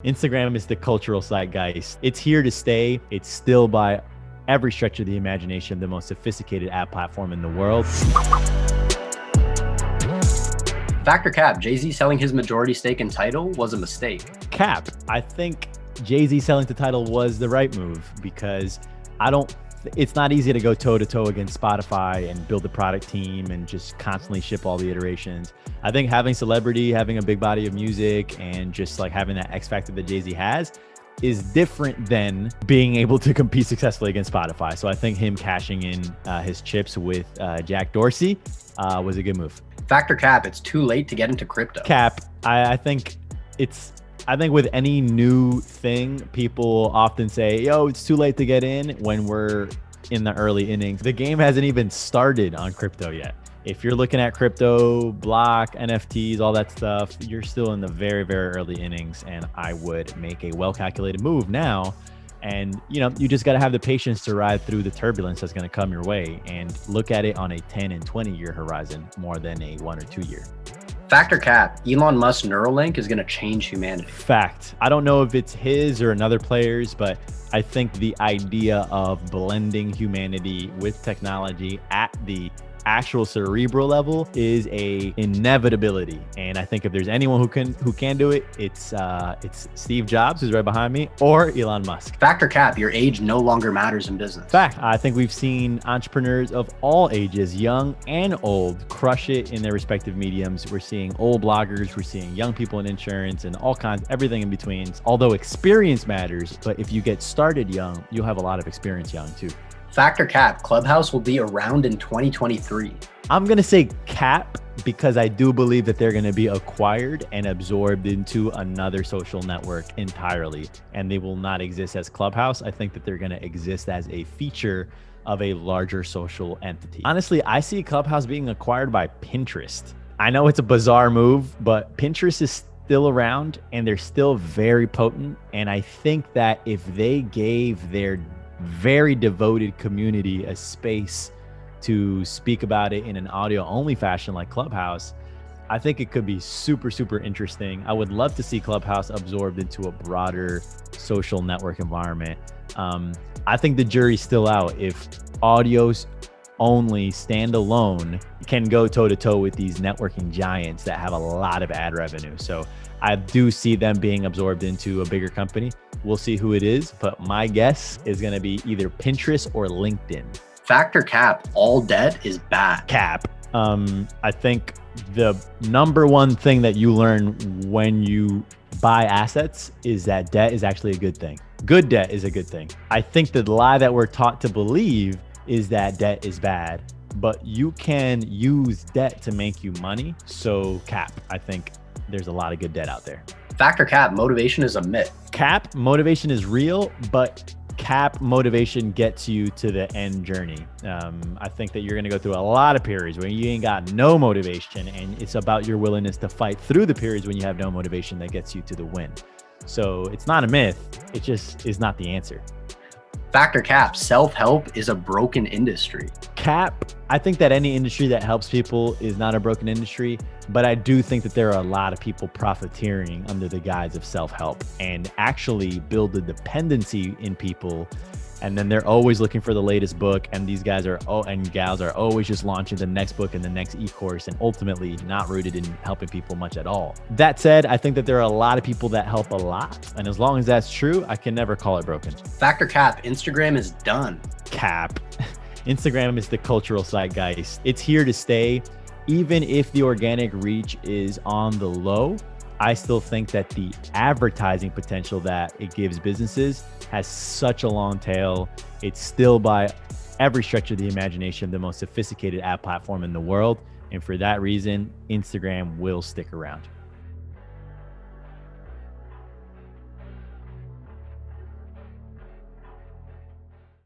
Instagram is the cultural zeitgeist. It's here to stay. It's still by every stretch of the imagination the most sophisticated app platform in the world. Factor cap, Jay-Z selling his majority stake in Tidal was a mistake. Cap, I think Jay-Z selling to Tidal was the right move because it's not easy to go toe-to-toe against Spotify and build a product team and just constantly ship all the iterations. I think having celebrity, having a big body of music, and just like having that X factor that Jay-Z has is different than being able to compete successfully against Spotify. So I think him cashing in his chips with Jack Dorsey was a good move. Factor cap, it's too late to get into crypto. Cap, I think with any new thing, people often say, yo, it's too late to get in when we're in the early innings. The game hasn't even started on crypto yet. If you're looking at crypto, block, NFTs, all that stuff, you're still in the very, very early innings. And I would make a well-calculated move now. And, you just got to have the patience to ride through the turbulence that's going to come your way and look at it on a 10 and 20 year horizon more than a 1 or 2 year. Factor cap, Elon Musk's NEURALINK is going to change humanity. Fact. I don't know if it's his or another player's, but I think the idea of blending humanity with technology at the actual cerebral level is a inevitability. And I think if there's anyone who can do it, it's Steve Jobs, who's right behind me, or Elon Musk. Factor cap, your age no longer matters in business. Fact. I think we've seen entrepreneurs of all ages, young and old, crush it in their respective mediums. We're seeing old bloggers, we're seeing young people in insurance and all kinds, everything in between. Although experience matters, but if you get started young, you'll have a lot of experience young too. Factor cap, Clubhouse will be around in 2023. I'm going to say cap because I do believe that they're going to be acquired and absorbed into another social network entirely, and they will not exist as Clubhouse. I think that they're going to exist as a feature of a larger social entity. Honestly, I see Clubhouse being acquired by Pinterest. I know it's a bizarre move, but Pinterest is still around and they're still very potent. And I think that if they gave their very devoted community a space to speak about it in an audio only fashion like Clubhouse, I think it could be super, super interesting. I would love to see Clubhouse absorbed into a broader social network environment. I think the jury's still out if audios only standalone can go toe to toe with these networking giants that have a lot of ad revenue. So I do see them being absorbed into a bigger company. We'll see who it is, but my guess is going to be either Pinterest or LinkedIn. Factor cap, all debt is bad. Cap. I think the number one thing that you learn when you buy assets is that debt is actually a good thing. Good debt is a good thing. I think the lie that we're taught to believe is that debt is bad, but you can use debt to make you money. So cap, I think there's a lot of good debt out there. Factor cap, motivation is a myth. Cap, motivation is real, but cap motivation gets you to the end journey. I think that you're going to go through a lot of periods where you ain't got no motivation, and it's about your willingness to fight through the periods when you have no motivation that gets you to the win. So it's not a myth. It just is not the answer. Factor cap, self-help is a broken industry. Cap, I think that any industry that helps people is not a broken industry, but I do think that there are a lot of people profiteering under the guise of self-help and actually build a dependency in people. And then they're always looking for the latest book, and these guys and gals are always just launching the next book and the next e-course, and ultimately not rooted in helping people much at all. That said, I think that there are a lot of people that help a lot, and as long as that's true, I can never call it broken. Factor cap, Instagram is done. Cap. Instagram is the cultural zeitgeist. It's here to stay. Even if the organic reach is on the low, I still think that the advertising potential that it gives businesses has such a long tail. It's still by every stretch of the imagination the most sophisticated app platform in the world. And for that reason, Instagram will stick around.